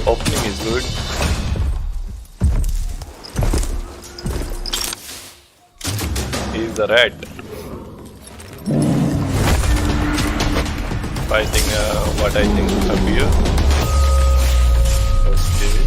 Opening is good. He's the rat. Fighting what I think is a bear. Okay.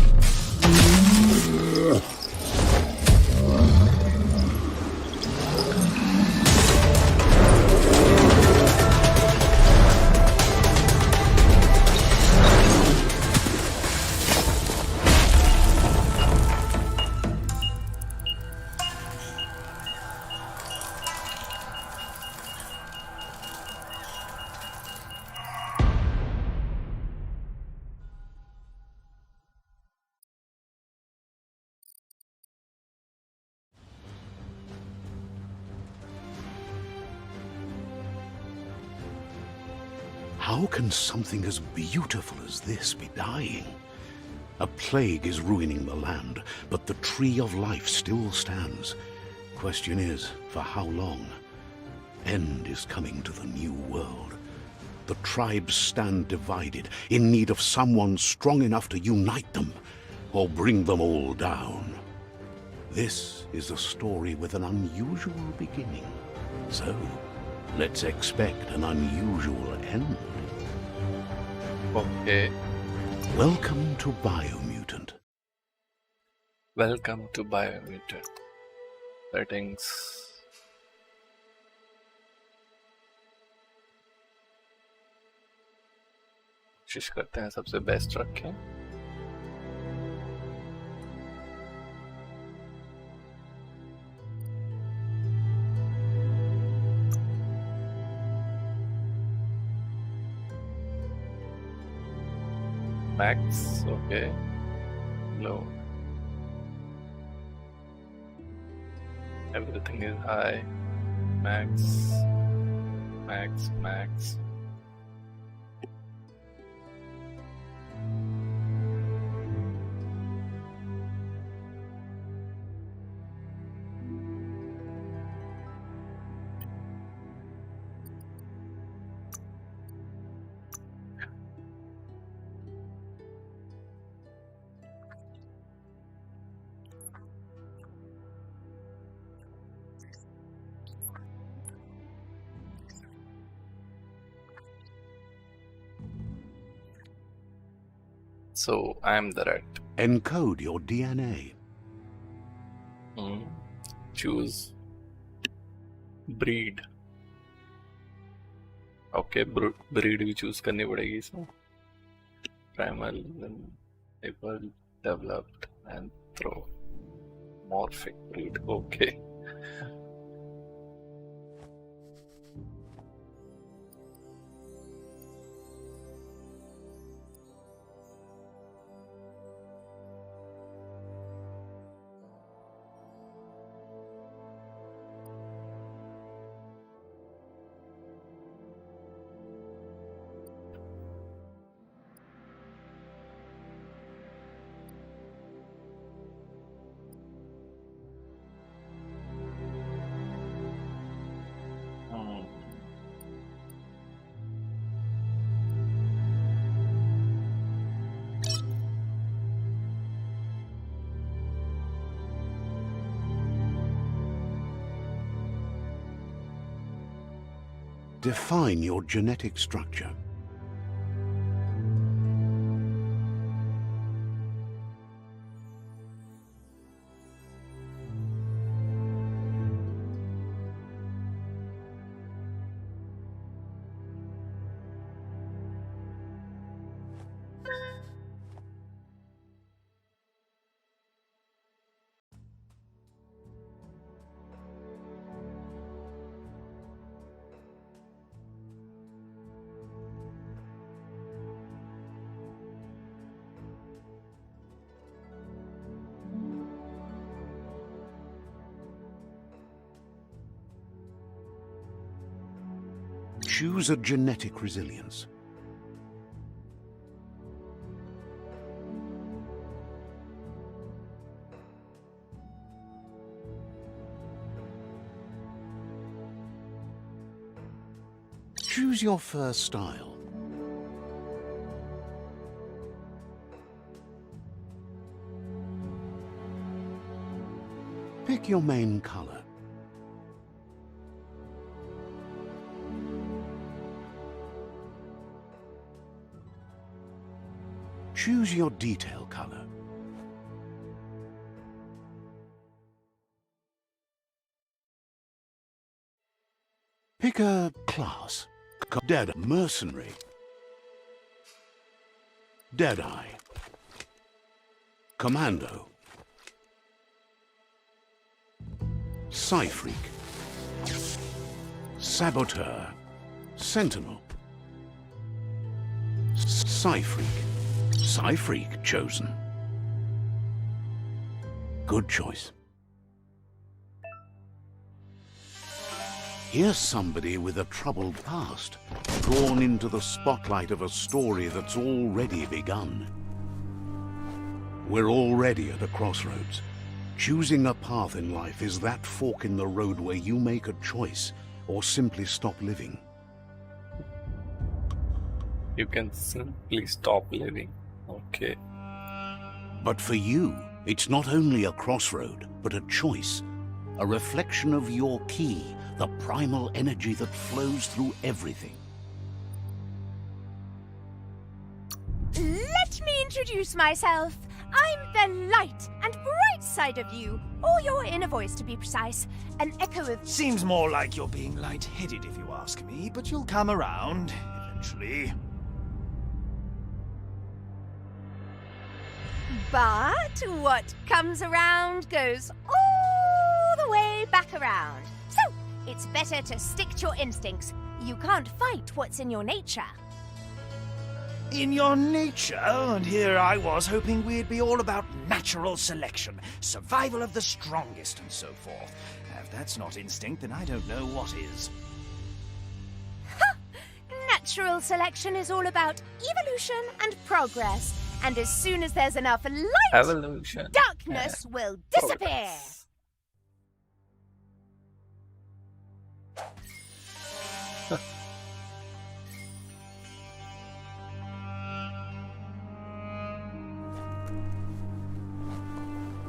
How can something as beautiful as this be dying? A plague is ruining the land, but the tree of life still stands. Question is, for how long? End is coming to the new world. The tribes stand divided, in need of someone strong enough to unite them, or bring them all down. This is a story with an unusual beginning. So, let's expect an unusual end. Okay. Welcome to Biomutant. Welcome to Biomutant. Settings. कोशिश करते हैं सबसे best रखें. Max, okay. Low. Everything is high. Max. Max, max. So I'm the rat. Encode your DNA. Choose breed. Okay, breed भी choose करनी पड़ेगी इसमें. Primal, then developed, anthropomorphic breed. Okay. Define your genetic structure. Choose a genetic resilience. Choose your first style. Pick your main color. Choose your detail color. Pick a class. Dead Mercenary. Deadeye. Commando. Psy-Freak. Saboteur. Sentinel. Psy-Freak. Psy-Freak chosen. Good choice. Here's somebody with a troubled past, drawn into the spotlight of a story that's already begun. We're already at a crossroads. Choosing a path in life is that fork in the road where you make a choice or simply stop living. You can simply stop living. Okay. But for you, it's not only a crossroad, but a choice. A reflection of your key, the primal energy that flows through everything. Let me introduce myself. I'm the light and bright side of you, or your inner voice to be precise. An echo of... Seems more like you're being light-headed if you ask me, but you'll come around, eventually. But what comes around goes all the way back around. So, it's better to stick to your instincts. You can't fight what's in your nature. In your nature, and here I was hoping we'd be all about natural selection, survival of the strongest, and so forth. If that's not instinct, then I don't know what is. Natural selection is all about evolution and progress. And as soon as there's enough light, Evolution. darkness will disappear.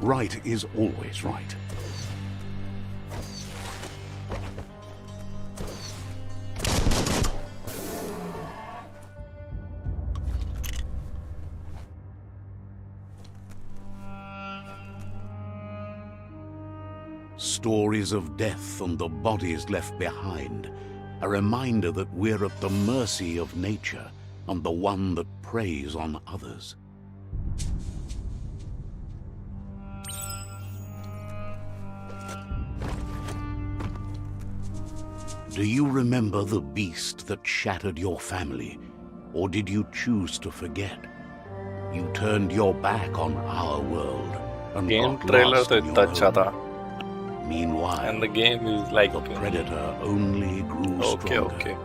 Right is always right. Stories of death and the bodies left behind, a reminder that we're at the mercy of nature and the one that preys on others. Do you remember the beast that shattered your family, or did you choose to forget? You turned your back on our world and Game got trailer lost तो in इतना your अच्छा own. था. Meanwhile, And the game is like the predator only grew okay, stronger. okay.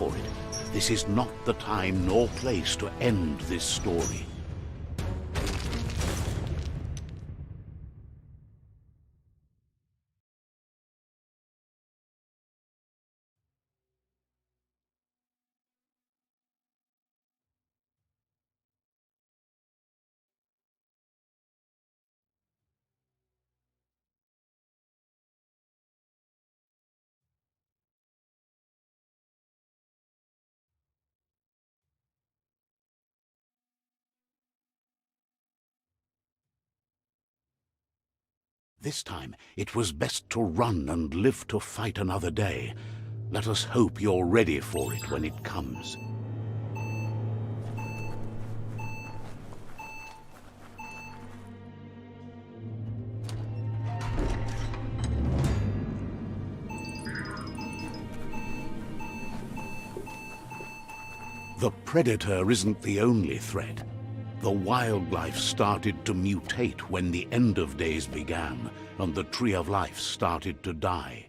for it. This is not the time nor place to end this story. This time, it was best to run and live to fight another day. Let us hope you're ready for it when it comes. The Predator isn't the only threat. The wildlife started to mutate when the end of days began, and the Tree of Life started to die.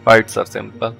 Fights are simple.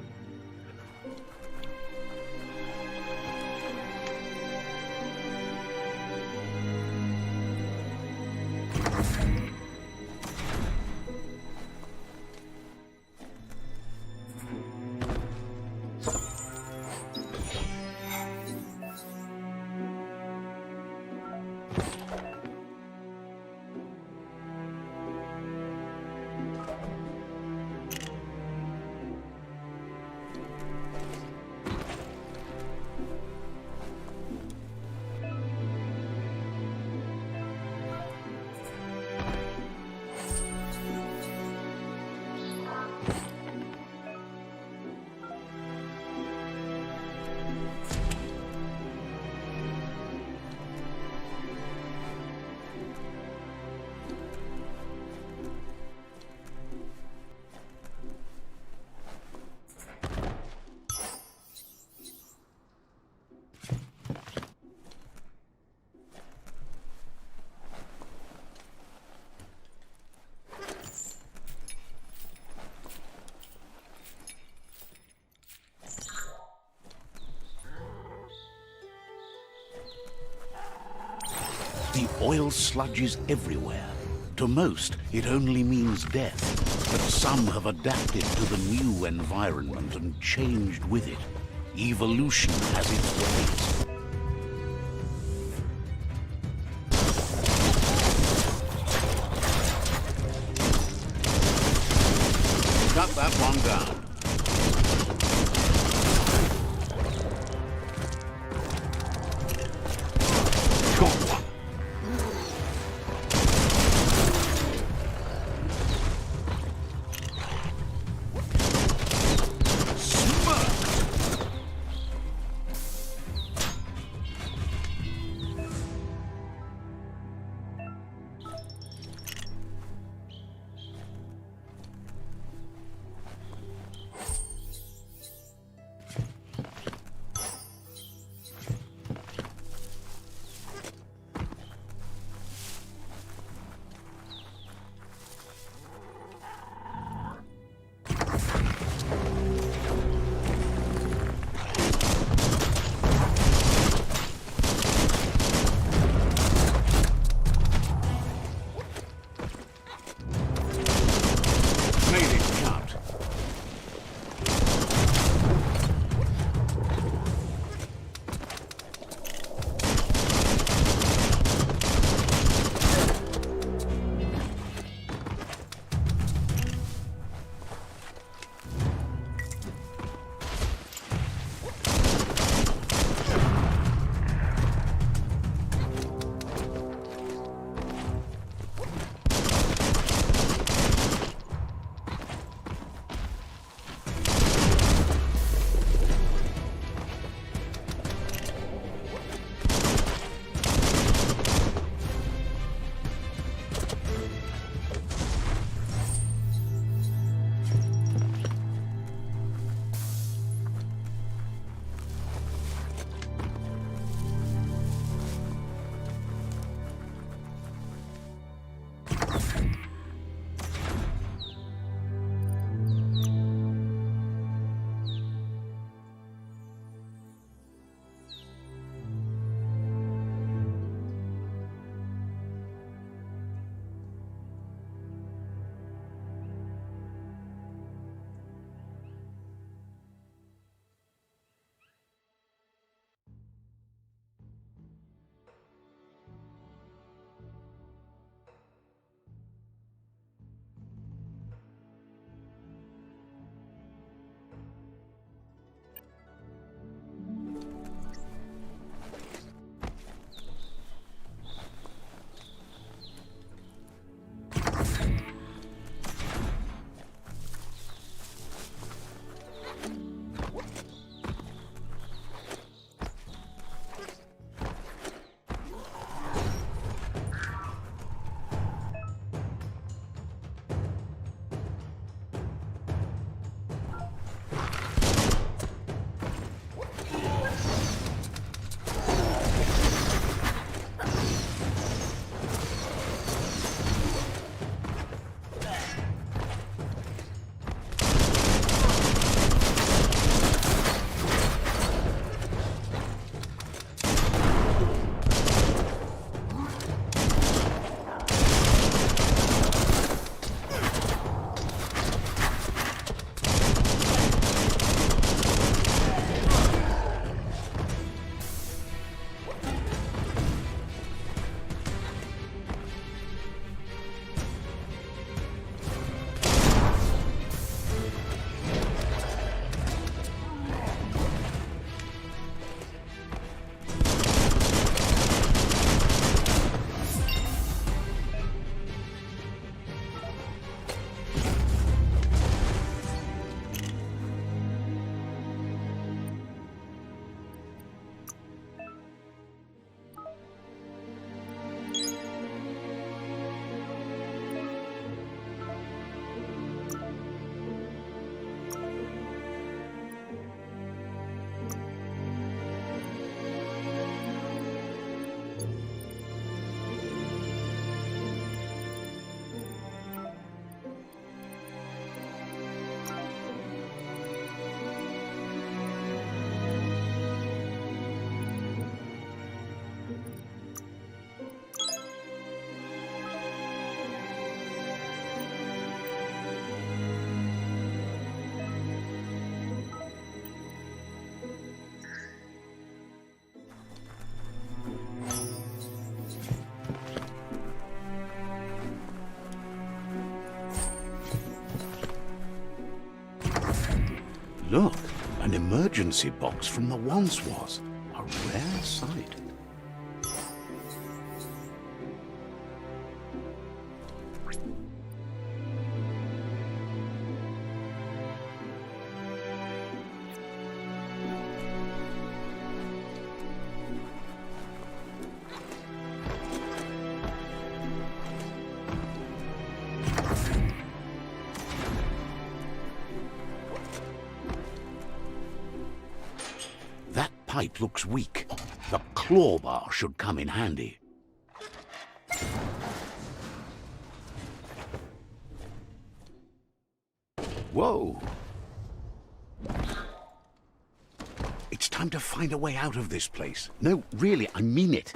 The oil sludge is everywhere. To most, it only means death, but some have adapted to the new environment and changed with it. Evolution has its ways. Cut that one down. Got one. Look, an emergency box from the once was. A rare sight. That pipe looks weak. The claw bar should come in handy. Whoa! It's time to find a way out of this place. No, really, I mean it.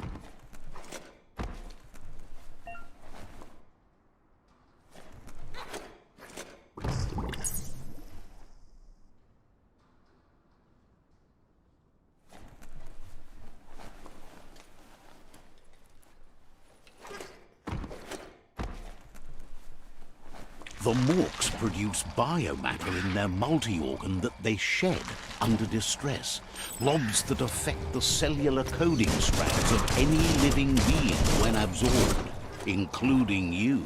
The Morks produce biomatter in their multi-organ that they shed under distress, blobs that affect the cellular coding strands of any living being when absorbed, including you.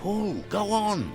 Paul, go on!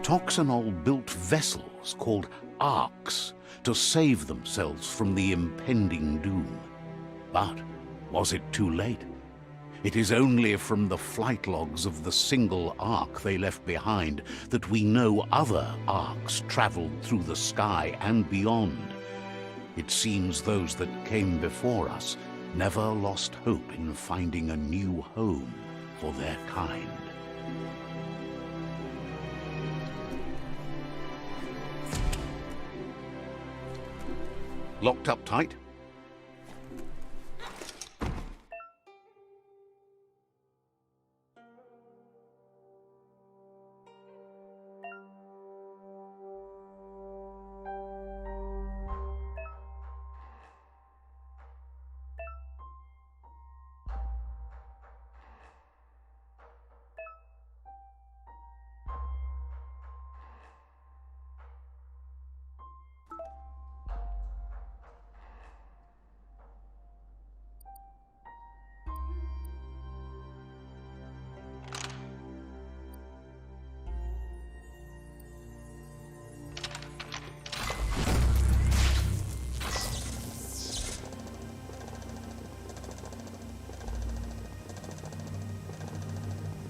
Toxanol built vessels called arks to save themselves from the impending doom. But was it too late? It is only from the flight logs of the single ark they left behind that we know other arks traveled through the sky and beyond. It seems those that came before us never lost hope in finding a new home for their kind. Locked up tight?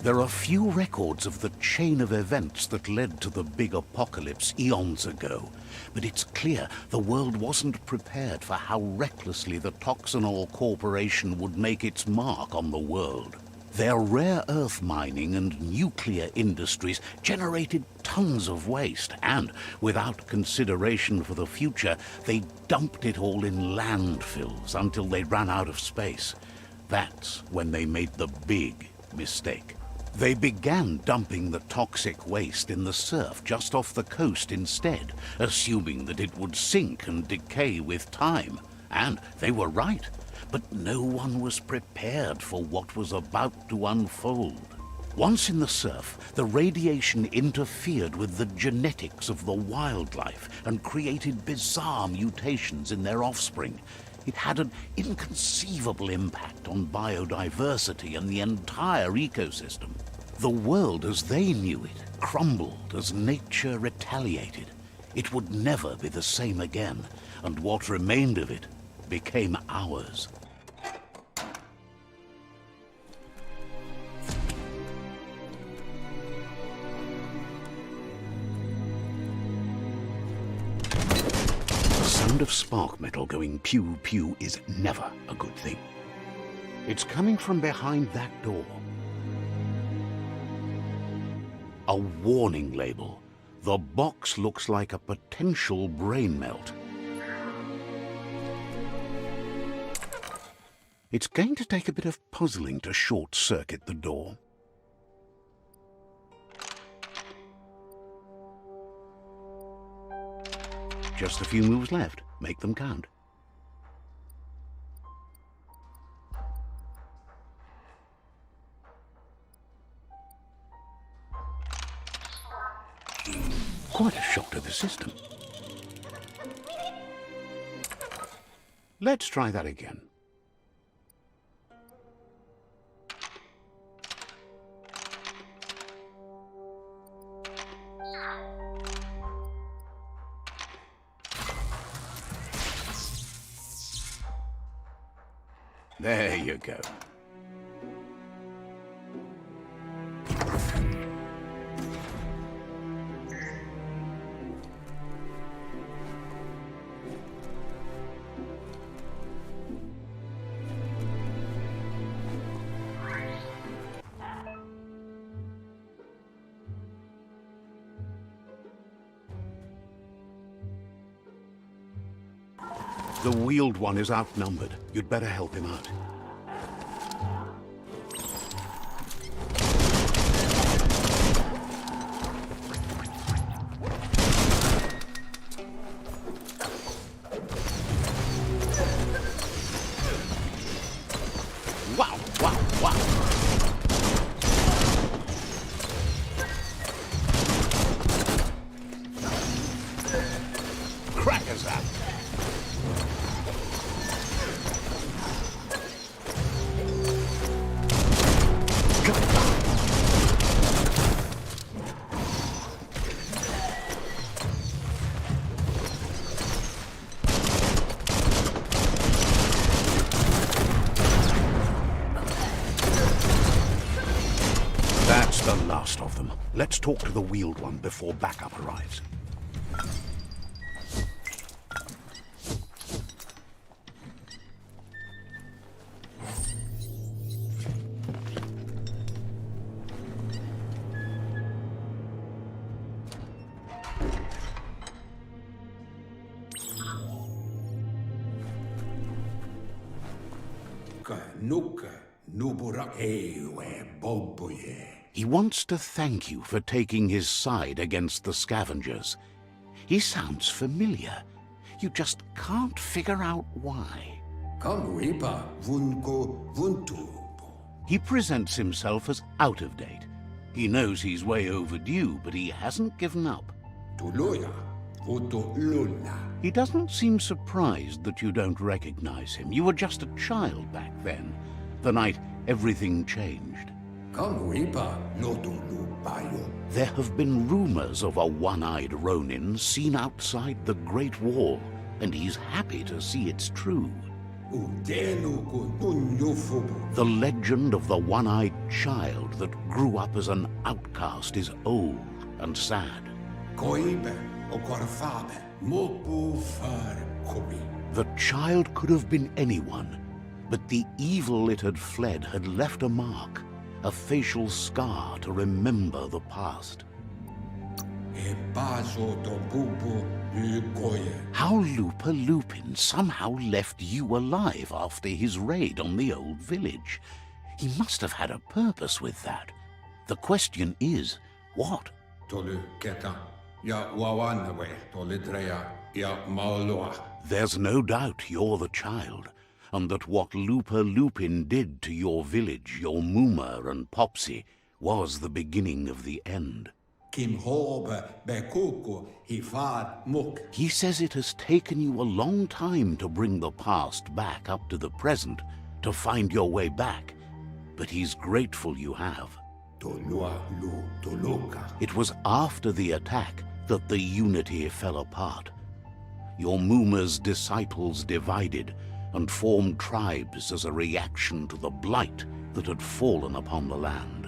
There are few records of the chain of events that led to the big apocalypse eons ago, but it's clear the world wasn't prepared for how recklessly the Toxanol Corporation would make its mark on the world. Their rare earth mining and nuclear industries generated tons of waste, and, without consideration for the future, they dumped it all in landfills until they ran out of space. That's when they made the big mistake. They began dumping the toxic waste in the surf just off the coast instead, assuming that it would sink and decay with time. And they were right. But no one was prepared for what was about to unfold. Once in the surf, the radiation interfered with the genetics of the wildlife and created bizarre mutations in their offspring. It had an inconceivable impact on biodiversity and the entire ecosystem. The world as they knew it crumbled as nature retaliated. It would never be the same again, and what remained of it became ours. The sound of spark metal going pew-pew is never a good thing. It's coming from behind that door. A warning label. The box looks like a potential brain melt. It's going to take a bit of puzzling to short-circuit the door. Just a few moves left. Make them count. Quite a shock to the system. Let's try that again. There you go. The wheeled one is outnumbered. You'd better help him out. Wow, wow, wow. Crackers that. That's the last of them. Let's talk to the wheeled one before backup arrives. He wants to thank you for taking his side against the scavengers. He sounds familiar. You just can't figure out why. He presents himself as out of date. He knows he's way overdue, but he hasn't given up. He doesn't seem surprised that you don't recognize him. You were just a child back then, the night everything changed. There have been rumors of a one-eyed Ronin seen outside the Great Wall, and he's happy to see it's true. The legend of the one-eyed child that grew up as an outcast is old and sad. The child could have been anyone, but the evil it had fled had left a mark, a facial scar to remember the past. How Lupa Lupin somehow left you alive after his raid on the old village. He must have had a purpose with that. The question is, what? There's no doubt you're the child, and that what Lupa Lupin did to your village, your Muma and Popsy, was the beginning of the end. He says it has taken you a long time to bring the past back up to the present, to find your way back, but he's grateful you have. It was after the attack that the unity fell apart. Your Muma's disciples divided and formed tribes as a reaction to the blight that had fallen upon the land.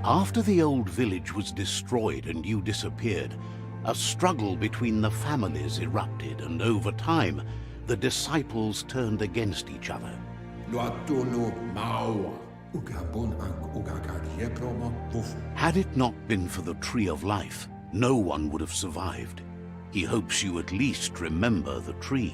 After the old village was destroyed and you disappeared, a struggle between the families erupted, and over time, the disciples turned against each other. Had it not been for the Tree of Life, no one would have survived. He hopes you at least remember the tree.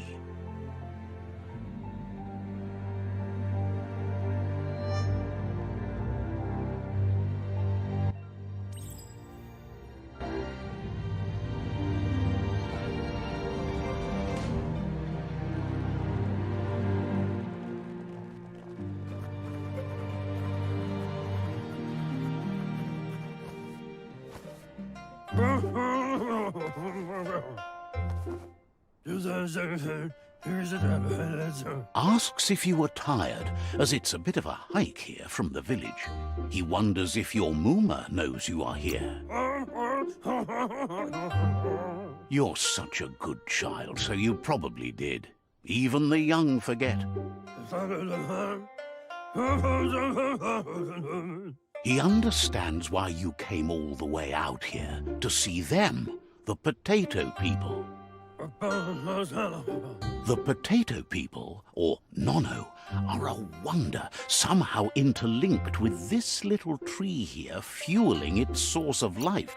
Asks if you are tired, as it's a bit of a hike here from the village. He wonders if your Muma knows you are here. You're such a good child, so you probably did. Even the young forget. He understands why you came all the way out here, to see them, the potato people. The potato people, or Nono, are a wonder, somehow interlinked with this little tree here, fueling its source of life.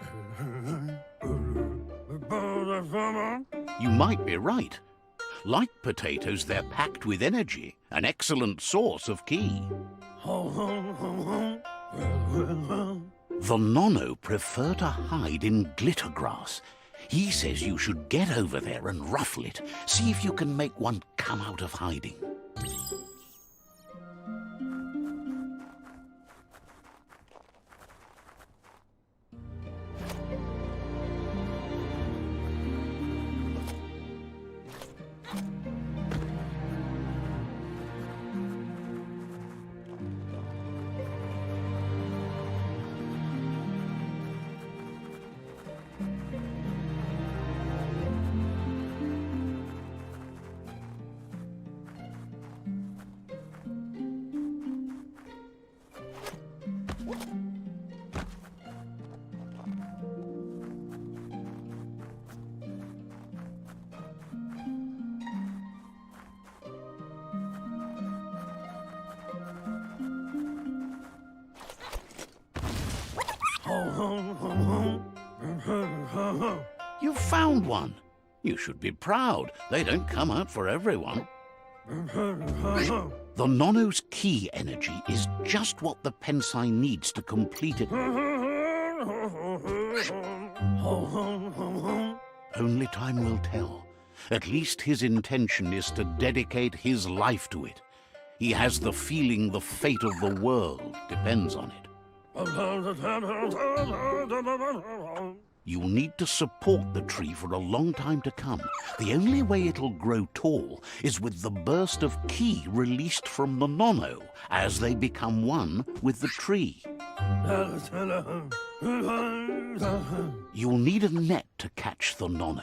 You might be right. Like potatoes, they're packed with energy, an excellent source of ki. The Nono prefer to hide in glitter grass. He says you should get over there and ruffle it. See if you can make one come out of hiding. You found one. You should be proud. They don't come out for everyone. The Nono's ki energy is just what the Pensai needs to complete it. Only time will tell. At least his intention is to dedicate his life to it. He has the feeling the fate of the world depends on it. You'll need to support the tree for a long time to come. The only way it'll grow tall is with the burst of ki released from the Nono as they become one with the tree. You'll need a net to catch the nono.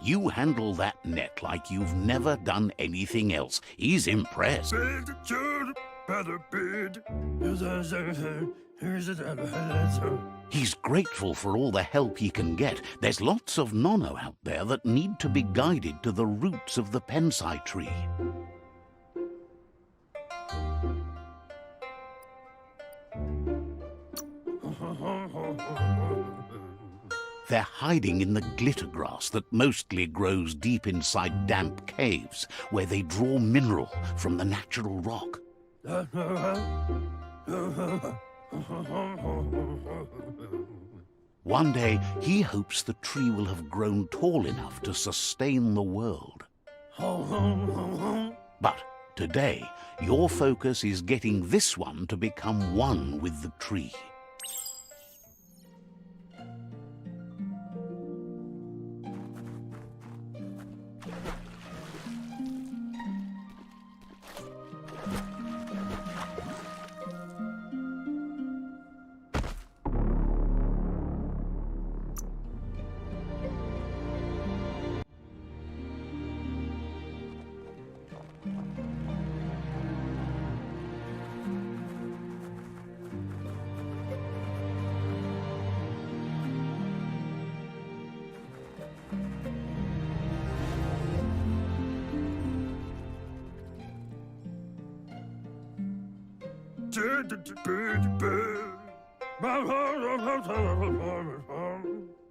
You handle that net like you've never done anything else. He's impressed. He's grateful for all the help he can get. There's lots of nono out there that need to be guided to the roots of the pensai tree. They're hiding in the glitter grass that mostly grows deep inside damp caves, where they draw mineral from the natural rock. One day, he hopes the tree will have grown tall enough to sustain the world. But today, your focus is getting this one to become one with the tree.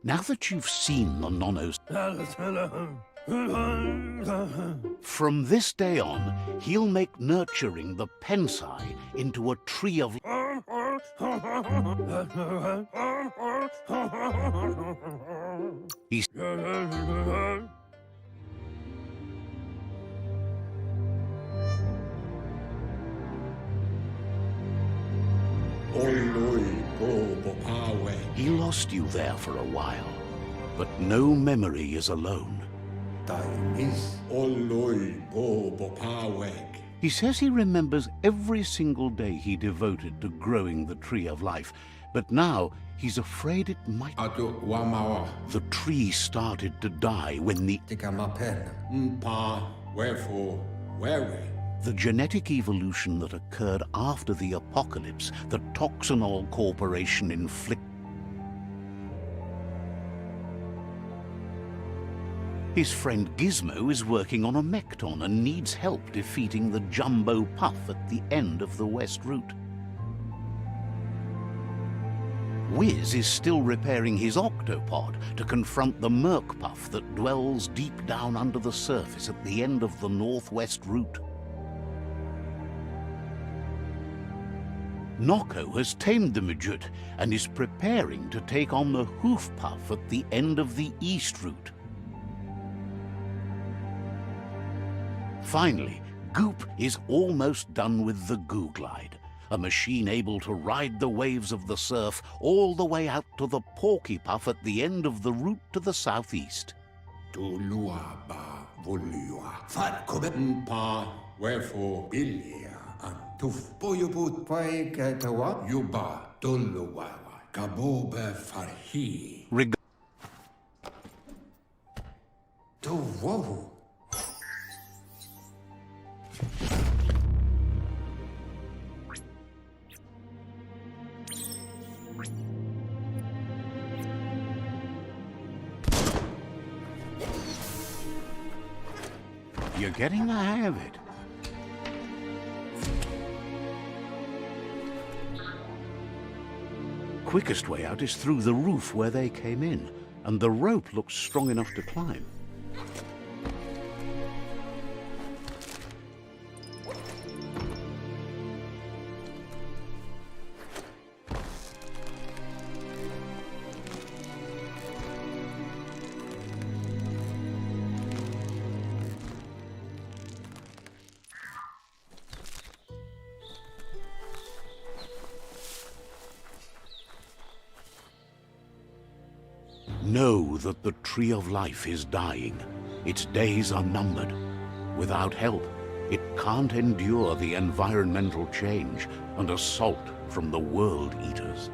Now that you've seen the nonos, from this day on, he'll make nurturing the pensai into a tree of... He's... He lost you there for a while, but no memory is alone. He says he remembers every single day he devoted to growing the Tree of Life, but now he's afraid it might... The tree started to die when the genetic evolution that occurred after the apocalypse that Toxanol Corporation inflicted. His friend Gizmo is working on a Mekton and needs help defeating the Jumbo Puff at the end of the West Route. Wiz is still repairing his Octopod to confront the Merc Puff that dwells deep down under the surface at the end of the Northwest Route. Noko has tamed the Midget and is preparing to take on the Hoof Puff at the end of the East Route. Finally, Goop is almost done with the Goo Glide, a machine able to ride the waves of the surf all the way out to the Porky Puff at the end of the route to the southeast. You're getting the hang of it. Quickest way out is through the roof where they came in, and the rope looks strong enough to climb. Know that the Tree of Life is dying. Its days are numbered. Without help, it can't endure the environmental change and assault from the World Eaters.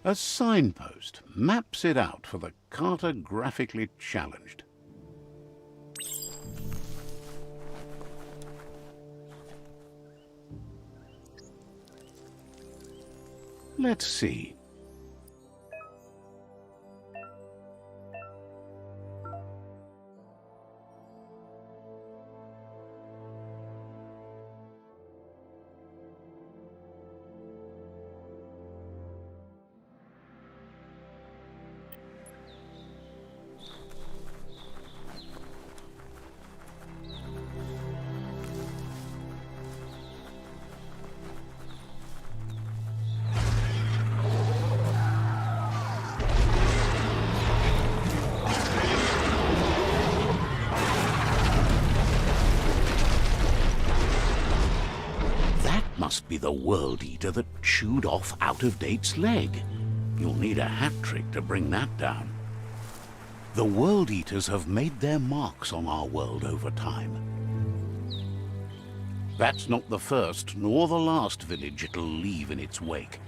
A signpost maps it out for the cartographically challenged. Let's see. Must be the World Eater that chewed off Out-of-Date's leg. You'll need a hat trick to bring that down. The World Eaters have made their marks on our world over time. That's not the first nor the last village it'll leave in its wake.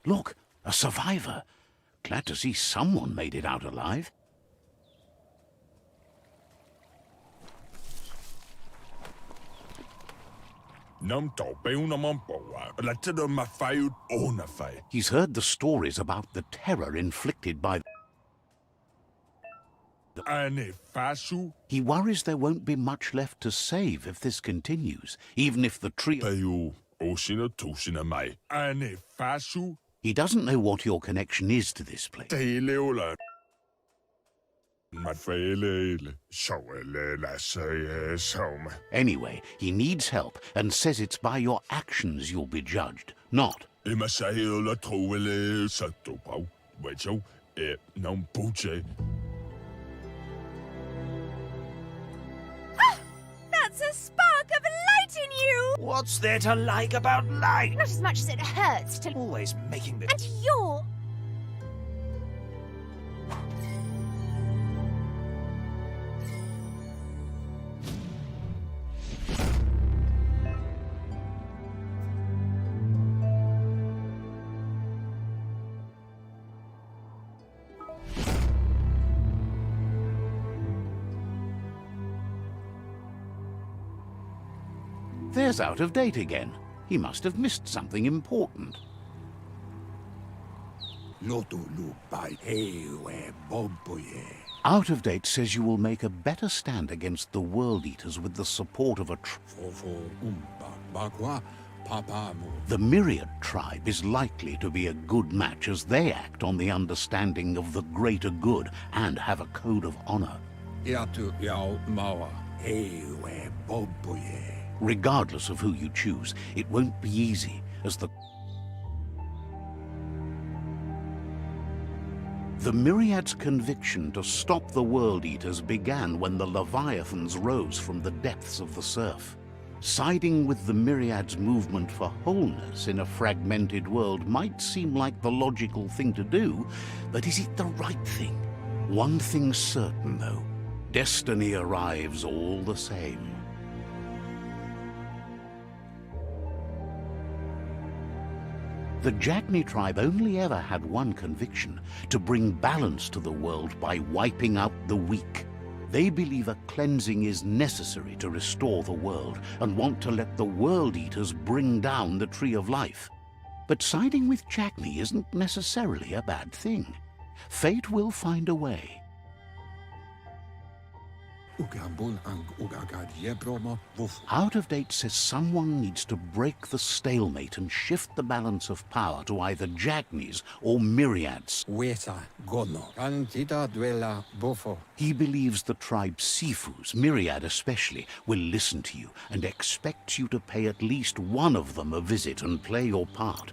Look, a survivor. Glad to see someone made it out alive. He's heard the stories about the terror inflicted by He worries there won't be much left to save if this continues, even if the tree... He doesn't know what your connection is to this place. Anyway, he needs help and says it's by your actions you'll be judged, not... That's a spark of light in you! What's there to like about light? Not as much as it hurts to... Always making the... And you're... There's Out of Date again. He must have missed something important. Out of Date says you will make a better stand against the World Eaters with the support of a The Myriad tribe is likely to be a good match as they act on the understanding of the greater good and have a code of honor. Regardless of who you choose, it won't be easy, as the Myriad's conviction to stop the World Eaters began when the Leviathans rose from the depths of the surf. Siding with the Myriad's movement for wholeness in a fragmented world might seem like the logical thing to do, but is it the right thing? One thing's certain, though. Destiny arrives all the same. The Jagni tribe only ever had one conviction: to bring balance to the world by wiping out the weak. They believe a cleansing is necessary to restore the world, and want to let the World Eaters bring down the Tree of Life. But siding with Jagni isn't necessarily a bad thing. Fate will find a way. Out of Date says someone needs to break the stalemate and shift the balance of power to either Jagnis or Myriads. He believes the tribe Sifus, Myriad especially, will listen to you and expects you to pay at least one of them a visit and play your part.